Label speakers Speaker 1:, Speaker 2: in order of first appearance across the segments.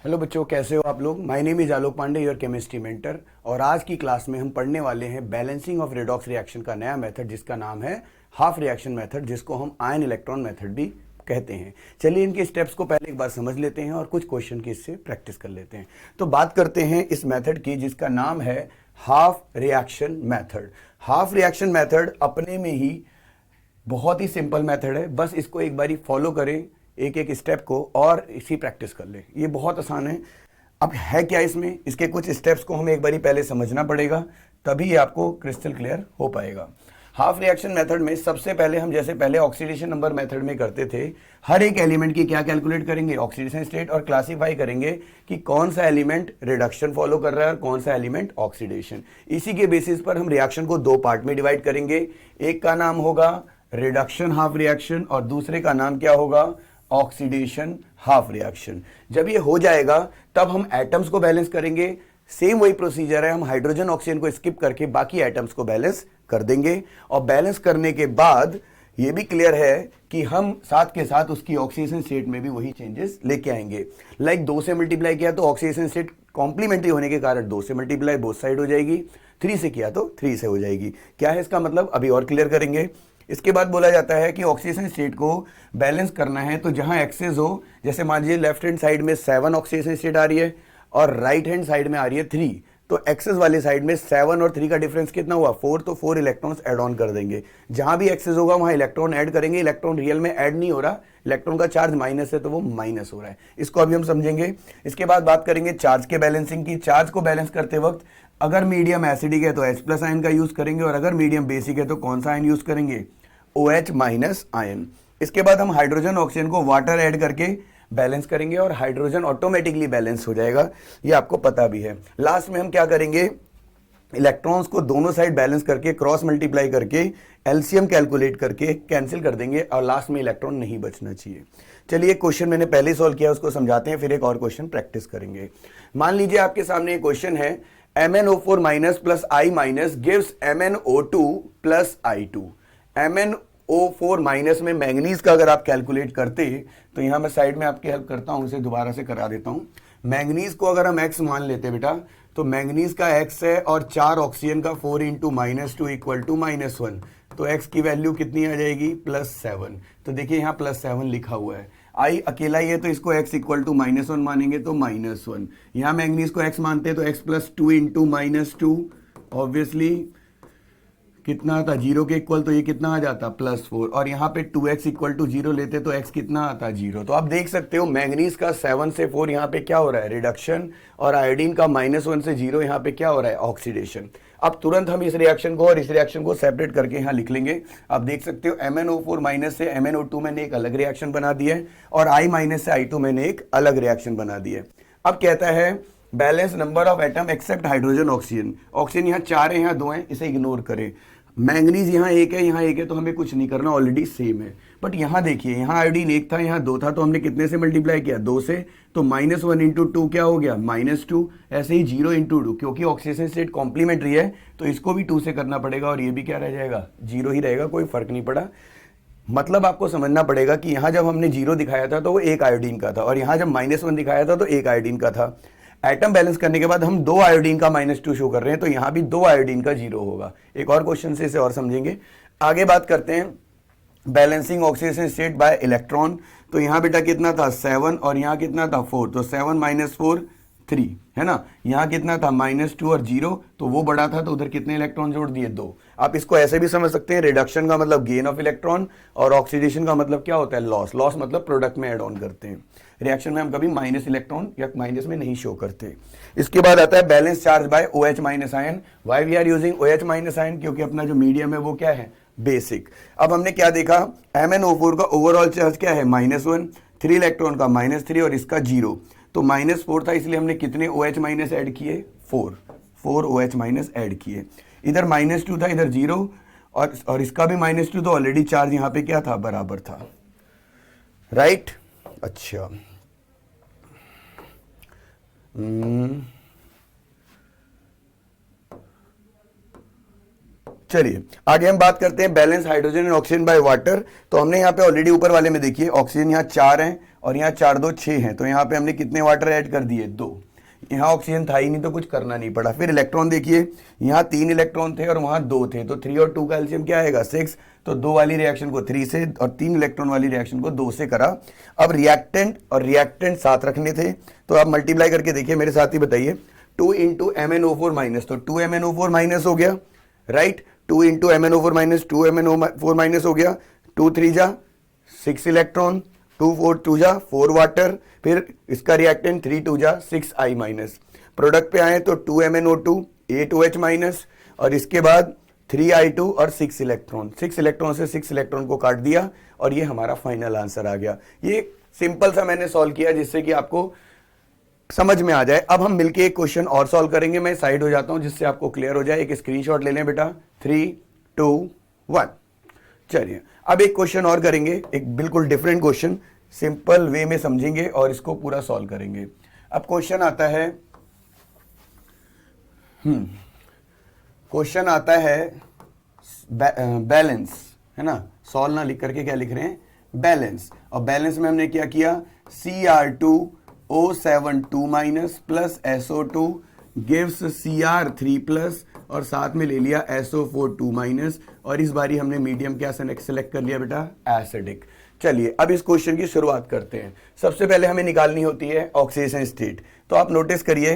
Speaker 1: Hello बच्चों, कैसे हो आप लोग। My name is Alok Pandey, your chemistry mentor. और आज की क्लास में हम पढ़ने वाले हैं बैलेंसिंग ऑफ रेडॉक्स रिएक्शन का नया मेथड, जिसका नाम है हाफ रिएक्शन मेथड, जिसको हम आयन इलेक्ट्रॉन मेथड भी कहते हैं। चलिए इनके स्टेप्स को पहले एक बार समझ लेते हैं और कुछ क्वेश्चन की इससे प्रैक्टिस कर लेते हैं। तो बात करते हैं इस मेथड की, जिसका नाम है half reaction method. Half reaction method अपने में ही बहुत ही सिंपल मेथड है, बस इसको एक बारी फॉलो करें एक एक स्टेप को और इसी प्रैक्टिस कर ले। ये बहुत आसान है। अब है क्या इसमें, इसके कुछ स्टेप्स को हमें एक बारी पहले समझना पड़ेगा, तभी ये आपको क्रिस्टल क्लियर हो पाएगा। हाफ रिएक्शन मेथड में सबसे पहले हम जैसे पहले ऑक्सीडेशन नंबर मेथड में करते थे, हर एक एलिमेंट की क्या कैलकुलेट करेंगे, ऑक्सीडेशन स्टेट, और क्लासिफाई करेंगे कि कौन सा एलिमेंट रिडक्शन फॉलो कर रहा है और कौन सा एलिमेंट ऑक्सीडेशन। इसी के बेसिस पर हम रिएक्शन को दो पार्ट में डिवाइड करेंगे। एक का नाम होगा रिडक्शन हाफ रिएक्शन और दूसरे का नाम क्या होगा, ऑक्सीडेशन हाफ रिएक्शन। जब ये हो जाएगा तब हम एटम्स को बैलेंस करेंगे। सेम वही प्रोसीजर है, हम हाइड्रोजन ऑक्सीजन को स्किप करके बाकी एटम्स को बैलेंस कर देंगे। और बैलेंस करने के बाद ये भी क्लियर है कि हम साथ के साथ उसकी ऑक्सीडेशन स्टेट में भी वही चेंजेस लेके आएंगे। लाइक 2 से मल्टीप्लाई किया तो ऑक्सीडेशन स्टेट कॉम्प्लीमेंट्री होने के कारण 2 से मल्टीप्लाई बोथ साइड हो जाएगी, 3 से किया तो 3 से हो जाएगी। क्या है इसका मतलब, अभी और क्लियर करेंगे। इसके बाद बोला जाता है कि ऑक्सीडेशन स्टेट को बैलेंस करना है तो जहां एक्सेस हो, जैसे मान लीजिए लेफ्ट हैंड साइड में 7 ऑक्सीडेशन स्टेट आ रही है और राइट हैंड साइड में आ रही है 3, तो एक्सेस वाले साइड में 7 और 3 का डिफरेंस कितना हुआ, 4, तो 4 इलेक्ट्रॉन्स ऐड ऑन कर देंगे। जहां भी एक्सेस होगा वहां इलेक्ट्रॉन ऐड करेंगे। इलेक्ट्रॉन रियल में ऐड नहीं हो रहा, इलेक्ट्रॉन का चार्ज माइनस है तो वो माइनस हो रहा है। इसको अभी हम समझेंगे। इसके बाद बात करेंगे चार्ज के बैलेंसिंग की। चार्ज को बैलेंस करते वक्त अगर मीडियम एसिडिक है तो H+ आयन का यूज करेंगे, और अगर मीडियम बेसिक है तो कौन सा आयन यूज करेंगे, OH- आयन। इसके बाद हम हाइड्रोजन ऑक्सीजन को वाटर ऐड करके बैलेंस करेंगे और हाइड्रोजन ऑटोमेटिकली बैलेंस हो जाएगा, ये आपको पता भी है। लास्ट में हम क्या करेंगे, इलेक्ट्रॉन्स को दोनों साइड बैलेंस करके क्रॉस मल्टीप्लाई करके एलसीएम कैलकुलेट करके कैंसिल कर देंगे और लास्ट में इलेक्ट्रॉन नहीं बचना चाहिए। चलिए क्वेश्चन मैंने पहले सॉल्व किया, उसको समझाते हैं, फिर एक और क्वेश्चन प्रैक्टिस करेंगे। मान लीजिए आपके सामने एक क्वेश्चन है, MnO4- plus I- gives MnO2 plus I2। MnO4- में मैंगनीज का अगर आप कैलकुलेट करते, तो यहां मैं साइड में आपकी हेल्प करता हूं, इसे दोबारा से करा देता हूं। मैंगनीज को अगर हम X मान लेते बेटा, तो मैंगनीज का X है और 4 ऑक्सीजन का 4 इंटू -2 इक्वल टू -1, तो X की वैल्यू कितनी आ जाएगी, +7। तो देखिए यहाँ +7 लिखा हुआ है। I अकेला ही है तो इसको X इक्वल टू -1 मानेंगे तो -1। यहाँ मैंगनीज को X मानते हैं तो X+2 इंटू -2, ऑब्वियसली कितना आता, 0 के इक्वल, तो ये कितना आ जाता, +4। और यहाँ पे 2x इक्वल टू 0 लेते तो x कितना आता, 0। तो आप देख सकते हो मैंगनीज का 7 से 4 यहाँ पे क्या हो रहा है, रिडक्शन, और आयोडीन का -1 से 0 यहाँ पे क्या हो रहा है, ऑक्सीडेशन। अब तुरंत हम इस रिएक्शन को और इस रिएक्शन को सेपरेट करके यहाँ लिख लेंगे। आप देख सकते हो MnO4- से MnO2 मैंने एक अलग रिएक्शन बना दी है और I- से I2 मैंने एक अलग रिएक्शन बना दी है। अब कहता है balance number of atom except hydrogen oxygen. Oxygen यहाँ 4 है, यहाँ 2 है, इसे इग्नोर करें। मैंगनीज यहाँ 1 है, यहाँ 1 है, तो हमें कुछ नहीं करना, ऑलरेडी सेम है। बट यहाँ देखिए, यहाँ आयोडीन 1 था, यहाँ 2 था, तो हमने कितने से मल्टीप्लाई किया, 2 से, तो -1 इंटू 2 क्या हो गया, -2। ऐसे ही 0 इंटू 2, क्योंकि ऑक्सीजन स्टेट कॉम्प्लीमेंट्री है तो इसको भी 2 से करना पड़ेगा और ये भी क्या रह जाएगा, 0 ही रहेगा, कोई फर्क नहीं पड़ा। मतलब आपको समझना पड़ेगा कि यहाँ जब हमने 0 दिखाया था तो वो 1 आयोडीन का था, और यहाँ जब -1 दिखाया था तो 1 आयोडीन का था। एटम बैलेंस करने के बाद हम 2 आयोडीन का -2 शो कर रहे हैं, तो यहाँ भी 2 आयोडीन का 0 होगा। एक और क्वेश्चन से इसे और समझेंगे। आगे बात करते हैं balancing oxidation state by electron. तो यहाँ बेटा कितना था, 7, और यहाँ कितना था, 4, तो 7 - 4 3 है ना। यहाँ कितना था, -2 और 0, तो वो बड़ा था, तो उधर कितने इलेक्ट्रॉन जोड़ दिए, 2। आप इसको ऐसे भी समझ सकते हैं, रिडक्शन का मतलब गेन ऑफ इलेक्ट्रॉन और ऑक्सीडेशन का मतलब क्या होता है, लॉस। लॉस मतलब प्रोडक्ट में एड ऑन करते हैं। रिएक्शन में हम कभी माइनस इलेक्ट्रॉन या माइनस में नहीं शो करते। इसके बाद आता है balance charge by OH- ion. Why we are using OH- ion, क्योंकि अपना जो मीडियम है वो क्या है, बेसिक। अब हमने क्या देखा, MnO4 का ओवरऑल चार्ज क्या है, -1, 3 इलेक्ट्रॉन का -3 और इसका 0, तो -4 था, इसलिए हमने कितने OH- ऐड किए, 4 OH- ऐड किए। इधर -2 था, इधर 0, और इसका भी -2, तो ऑलरेडी चार्ज यहाँ पे क्या था, बराबर था, राइट। अच्छा, चलिए आगे हम बात करते हैं balance hydrogen and oxygen by water. तो हमने यहाँ पे ऑलरेडी ऊपर वाले में देखिए ऑक्सीजन यहाँ 4 हैं और यहाँ 4 2 6 हैं, तो यहाँ पे हमने कितने वाटर ऐड कर दिए 2। यहाँ ऑक्सीजन था ही नहीं तो कुछ करना नहीं पड़ा। फिर इलेक्ट्रॉन देखिए, यहाँ 3 इलेक्ट्रॉन थे और वहाँ 2 थे, तो 3 और 2 का एलसीएम क्या आएगा 6। तो 2 वाली रिएक्शन को 3 से और 3 इलेक्ट्रॉन वाली रिएक्शन को 2 से करा। अब रिएक्टेंट और रिएक्टेंट साथ रखने थे, तो आप मल्टीप्लाई करके देखिए मेरे साथ ही बताइए। 2 इंटू MnO4 माइनस, तो 2 MnO4 माइनस हो गया, right. 2 into MnO4 minus 2 MnO4 minus हो गया। 2 3 जा 6 इलेक्ट्रॉन, 2 4 2 जा 4 वाटर, फिर इसका रिएक्टेंट 3 2 जा 6 I माइनस। प्रोडक्ट पे आए तो 2 MnO2 8 OH माइनस, और इसके बाद 3 I2 और 6 इलेक्ट्रॉन। 6 इलेक्ट्रॉन से 6 इलेक्ट्रॉन को काट दिया और ये हमारा फाइनल आंसर आ गया। ये सिंपल सा मैंने सॉल्व किया जिससे कि आपको समझ में आ जाए। अब हम मिलके एक क्वेश्चन और सॉल्व करेंगे। मैं साइड हो जाता हूं जिससे आपको क्लियर हो जाए। एक स्क्रीनशॉट ले लें बेटा। 3 2 1। चलिए अब एक क्वेश्चन और करेंगे, एक बिल्कुल डिफरेंट क्वेश्चन, सिंपल वे में समझेंगे और इसको पूरा सॉल्व करेंगे। अब क्वेश्चन आता है बैलेंस, है ना। सॉल्व ना लिख करके क्या लिख रहे हैं, बैलेंस। और बैलेंस में हमने क्या किया, Cr2O7 minus plus SO2 gives Cr3 plus, और साथ में ले लिया SO4 2 माइनस, और इस बारी हमने मीडियम क्या सेलेक्ट कर लिया बेटा, एसिडिक। चलिए अब इस क्वेश्चन की शुरुआत करते हैं। सबसे पहले हमें निकालनी होती है ऑक्सीडेशन स्टेट। तो आप नोटिस करिए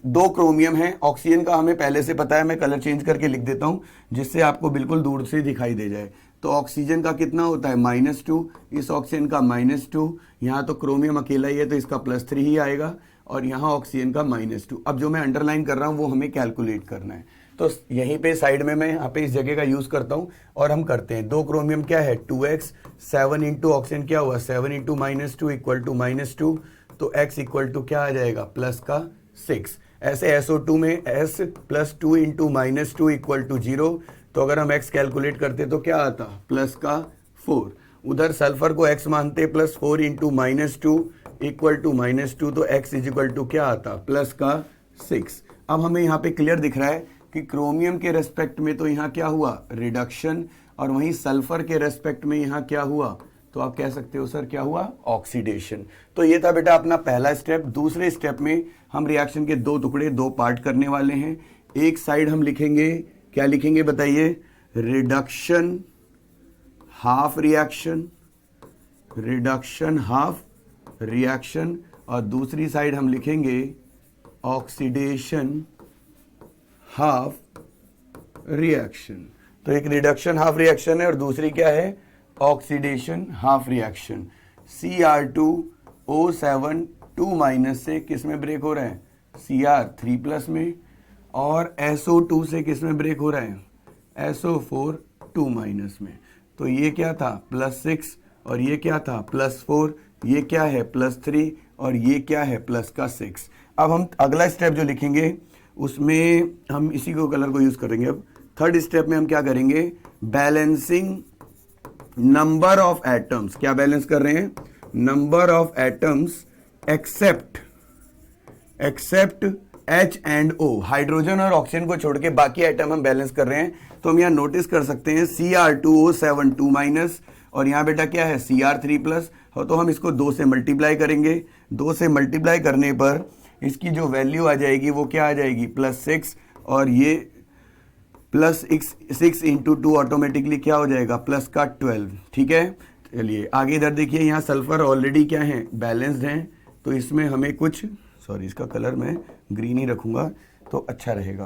Speaker 1: 2 क्रोमियम है, ऑक्सीजन का हमें पहले से पता है, मैं कलर चेंज करके लिख देता हूं जिससे आपको बिल्कुल दूर से दिखाई दे जाए। तो ऑक्सीजन का कितना होता है -2, इस ऑक्सीजन का -2, यहाँ तो क्रोमियम अकेला ही है तो इसका +3 ही आएगा, और यहाँ ऑक्सीजन का -2। अब जो मैं अंडरलाइन कर रहा हूँ वो हमें कैलकुलेट करना है, तो यहीं पे साइड में मैं यहाँ पे इस जगह का यूज करता हूँ और हम करते हैं। 2 क्रोमियम क्या है 2x, 7 इंटू ऑक्सीजन क्या हुआ 7 इंटू -2 इक्वल टू -2, तो x इक्वल टू क्या आ जाएगा प्लस का 6। ऐसे SO2 में s plus 2 into -2 equal to 0, तो अगर हम x कैलकुलेट करते तो क्या आता प्लस का 4। उधर सल्फर को x मानते प्लस 4 इंटू -2 इक्वल टू -2, तो x इज इक्वल टू क्या आता प्लस का 6। अब हमें यहाँ पे क्लियर दिख रहा है कि क्रोमियम के रेस्पेक्ट में तो यहाँ क्या हुआ रिडक्शन, और वहीं सल्फर के रेस्पेक्ट में यहाँ क्या हुआ, तो आप कह सकते हो सर क्या हुआ ऑक्सीडेशन। तो ये था बेटा अपना पहला स्टेप। दूसरे स्टेप में हम रिएक्शन के 2 टुकड़े 2 पार्ट करने वाले हैं। एक साइड हम लिखेंगे, क्या लिखेंगे बताइए, reduction half reaction, reduction half reaction, और दूसरी साइड हम लिखेंगे ऑक्सीडेशन हाफ रिएक्शन। तो एक रिडक्शन हाफ रिएक्शन है और दूसरी क्या है oxidation half reaction. Cr2O7 2 minus से किस में ब्रेक हो रहा है Cr3 प्लस में, और SO2 से किस में ब्रेक हो रहा है SO4 2 माइनस में। तो ये क्या था +6 और ये क्या था +4, ये क्या है +3 और ये क्या है प्लस का 6। अब हम अगला स्टेप जो लिखेंगे उसमें हम इसी को कलर को यूज करेंगे। अब थर्ड स्टेप में हम क्या करेंगे, बैलेंसिंग नंबर ऑफ एटम्स। क्या बैलेंस कर रहे हैं, number of atoms except H and O। Hydrogen और ऑक्सीजन को छोड़ के बाकी एटम हम बैलेंस कर रहे हैं। तो हम यहाँ नोटिस कर सकते हैं Cr2O7 2 माइनस, और यहाँ बेटा क्या है Cr3 प्लस, तो हम इसको 2 से मल्टीप्लाई करेंगे। 2 से मल्टीप्लाई करने पर इसकी जो वैल्यू आ जाएगी वो क्या आ जाएगी +6, और ये +6 इंटू 2 ऑटोमेटिकली क्या हो जाएगा प्लस का 12। ठीक है, चलिए आगे इधर देखिए, यहाँ सल्फर ऑलरेडी क्या है बैलेंस्ड हैं, तो इसमें हमें कुछ इसका कलर मैं ग्रीन ही रखूंगा तो अच्छा रहेगा।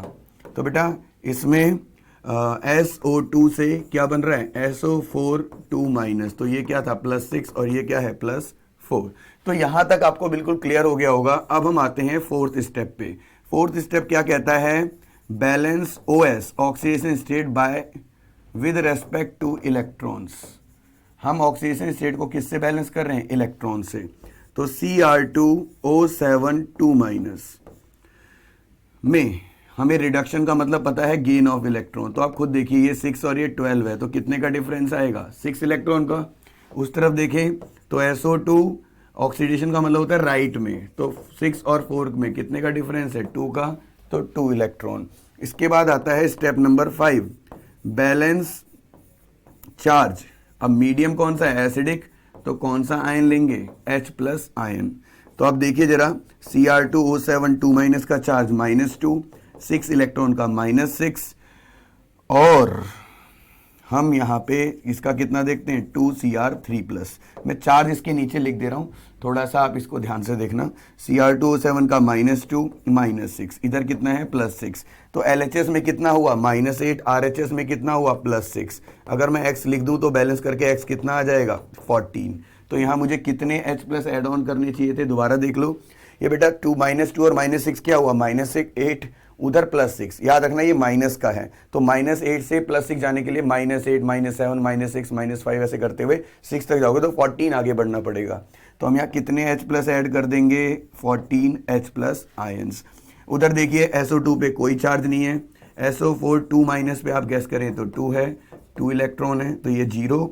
Speaker 1: तो बेटा इसमें SO2 से क्या बन रहा है SO4 2 माइनस, तो ये क्या था +6 और ये क्या है +4। तो यहां तक आपको बिल्कुल क्लियर हो गया होगा। अब हम आते हैं फोर्थ स्टेप पे। फोर्थ स्टेप क्या कहता है, balance OS oxidation state by with respect two electrons. हम ऑक्सीडेशन स्टेट को किससे बैलेंस कर रहे हैं, इलेक्ट्रॉन से। तो Cr2O7 2 माइनस में हमें रिडक्शन का मतलब पता है गेन ऑफ इलेक्ट्रॉन। तो आप खुद देखिए ये 6 और ये 12 है, तो कितने का डिफरेंस आएगा 6 इलेक्ट्रॉन का। उस तरफ देखें तो SO2 ऑक्सीडेशन का मतलब होता है राइट में, तो 6 और 4 में कितने का डिफरेंस है 2 का, तो 2 इलेक्ट्रॉन। इसके बाद आता है स्टेप नंबर 5, बैलेंस चार्ज। अब मीडियम कौन सा है, एसिडिक, तो कौन सा आयन लेंगे, H प्लस आयन। तो अब देखिए जरा, Cr2O7 2- का चार्ज -2, 6 इलेक्ट्रॉन का -6, और हम यहाँ पे इसका कितना देखते हैं, 2Cr3+। मैं चार्ज इसके नीचे लिख दे रहा हूँ, थोड़ा सा आप इसको ध्यान से देखना। Cr2O7 का -2 -6, इधर कितना है +6, तो LHS में कितना हुआ -8, RHS में कितना हुआ +6। अगर मैं X लिख दूँ तो बैलेंस करके X कितना आ जाएगा 14। तो यहाँ मुझे कितने H+ ऐड ऑन करने चाहिए थे, दोबारा देख लो। ये बेटा 2 -2 और -6 क्या हुआ, -8, उधर +6, याद रखना ये माइनस का है, तो -8 से +6 जाने के लिए -8, -7, -6, -5 ऐसे करते हुए 6 तक जाओगे तो 14 आगे बढ़ना पड़ेगा। तो हम यहाँ कितने H+ ऐड कर देंगे, 14 H+ आयंस। उधर देखिए SO2 पे कोई चार्ज नहीं है, SO4 2- पे आप गैस करें तो 2 है, 2 इलेक्ट्रॉन है, तो ये 0,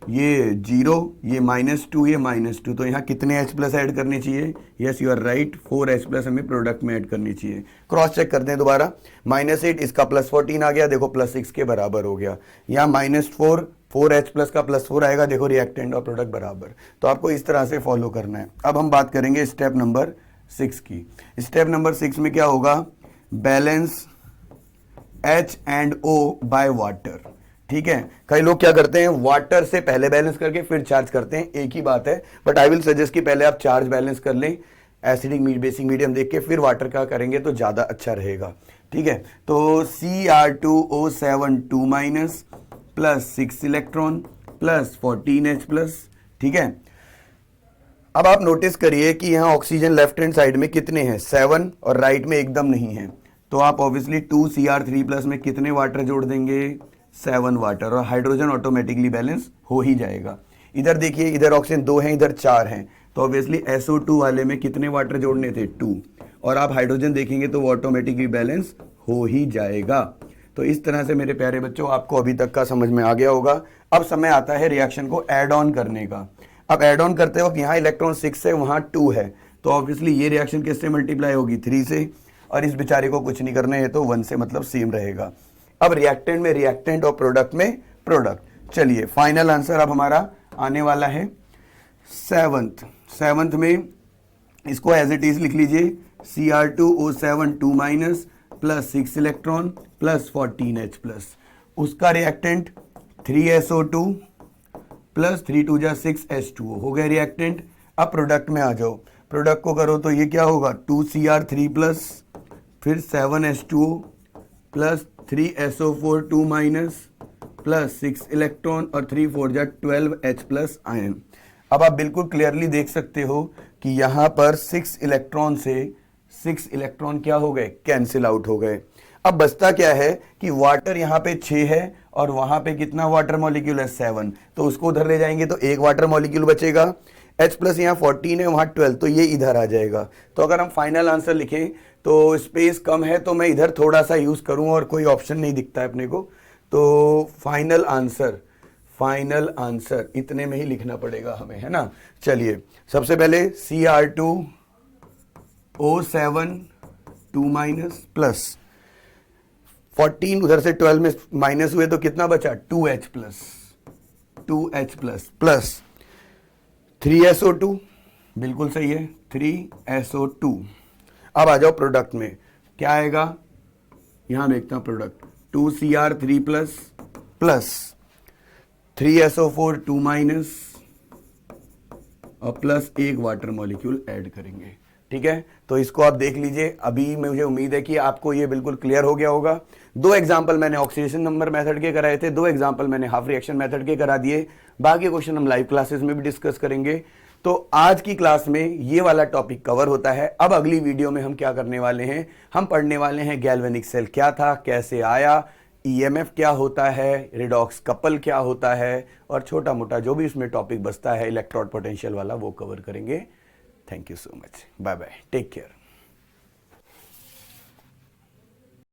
Speaker 1: ये 0, ये -2, ये -2, तो यहाँ कितने H+ ऐड करने चाहिए, yes you are right, 4 H+ हमें प्रोडक्ट में ऐड करनी चाहिए। क्रॉस चेक करते हैं दोबारा, -8 इसका +14 आ गया, देखो +6 के बराबर हो गया। यहाँ -4 H+ का +4 आएगा, देखो रिएक्टेंट और प्रोडक्ट बराबर। तो आपको इस तरह से फॉलो करना है। अब हम बात करेंगे स्टेप नंबर 6 की। स्टेप नंबर 6 में क्या होगा, बैलेंस H&O बाय वाटर। ठीक है, कई लोग क्या करते हैं, वाटर से पहले बैलेंस करके फिर चार्ज करते हैं, एक ही बात है, बट आई विल सजेस्ट कि पहले आप चार्ज बैलेंस कर लें, एसिडिक बेसिक मीडियम देख के फिर वाटर का करेंगे तो ज़्यादा अच्छा रहेगा। ठीक है, तो Cr2O7 2- plus 6 electron plus 14 H+। ठीक है, अब आप नोटिस करिए कि यहाँ ऑक्सीजन लेफ्ट हैंड साइड में कितने हैं, 7, और राइट में एकदम नहीं है, तो आप ऑब्वियसली 2Cr3+ में कितने वाटर जोड़ देंगे, 7 वाटर, और हाइड्रोजन ऑटोमेटिकली बैलेंस हो ही जाएगा। इधर देखिए, इधर ऑक्सीजन 2 हैं, इधर 4 हैं, तो ऑब्वियसली SO2 वाले में कितने वाटर जोड़ने थे, 2, और आप हाइड्रोजन देखेंगे तो वो ऑटोमेटिकली बैलेंस हो ही जाएगा। तो इस तरह से मेरे प्यारे बच्चों आपको अभी तक का समझ में आ गया होगा। अब समय आता है रिएक्शन को ऐड ऑन करने का। अब ऐड ऑन करते वक्त यहाँ इलेक्ट्रॉन 6 है, वहाँ 2 है, तो ऑब्वियसली ये रिएक्शन किससे मल्टीप्लाई होगी, 3 से, और इस बेचारे को कुछ नहीं करना है, तो 1 से मतलब सेम रहेगा। अब रिएक्टेंट में रिएक्टेंट और प्रोडक्ट में प्रोडक्ट। चलिए फाइनल आंसर अब हमारा आने वाला है 7th में, इसको एज इट इज लिख लीजिए, Cr2O7 2- plus 6 electron plus 14 H+, उसका रिएक्टेंट 3SO2 प्लस 3 2 6 H2O हो गया रिएक्टेंट। अब प्रोडक्ट में आ जाओ, प्रोडक्ट को करो तो ये क्या होगा, 2Cr3+, फिर 7 H2O plus 3SO4 2- plus 6 electron और 3 4 12 H+ आयन। अब आप बिल्कुल क्लियरली देख सकते हो कि यहाँ पर 6 इलेक्ट्रॉन से 6 इलेक्ट्रॉन क्या हो गए, कैंसिल आउट हो गए। अब बचता क्या है कि वाटर यहाँ पे 6 है और वहां पे कितना वाटर मॉलिक्यूल है, 7, तो उसको उधर ले जाएंगे तो एक वाटर मॉलिक्यूल बचेगा। H+ यहाँ 14 है, वहाँ 12, तो ये इधर आ जाएगा। तो अगर हम फाइनल आंसर लिखें तो स्पेस कम है, तो मैं इधर थोड़ा सा यूज करूं और कोई ऑप्शन नहीं दिखता है अपने को, तो फाइनल आंसर इतने में ही लिखना पड़ेगा हमें, है ना। चलिए सबसे पहले Cr2O7 2- प्लस 14, उधर से 12 में माइनस हुए तो कितना बचा, 2H+ प्लस 3SO2, बिल्कुल सही है, 3SO2। अब आ जाओ प्रोडक्ट में, क्या आएगा, यहां देखता हूं प्रोडक्ट, 2Cr3+ प्लस 3SO4 2- और प्लस एक वाटर मॉलिक्यूल ऐड करेंगे। ठीक है, तो इसको आप देख लीजिए। अभी मुझे उम्मीद है कि आपको ये बिल्कुल क्लियर हो गया होगा। 2 एग्जाम्पल मैंने ऑक्सीडेशन नंबर मेथड के कराए थे, 2 एग्जाम्पल मैंने हाफ रिएक्शन मेथड के करा दिए, बाकी क्वेश्चन हम लाइव क्लासेस में भी डिस्कस करेंगे। तो आज की क्लास में ये वाला टॉपिक कवर होता है। अब अगली वीडियो में हम क्या करने वाले हैं, हम पढ़ने वाले हैं गैल्वेनिक सेल क्या था, कैसे आया, EMF क्या होता है, रिडॉक्स कपल क्या होता है, और छोटा मोटा जो भी इसमें टॉपिक बचता है इलेक्ट्रोड पोटेंशियल वाला वो कवर करेंगे। Thank you so much, bye bye, take care.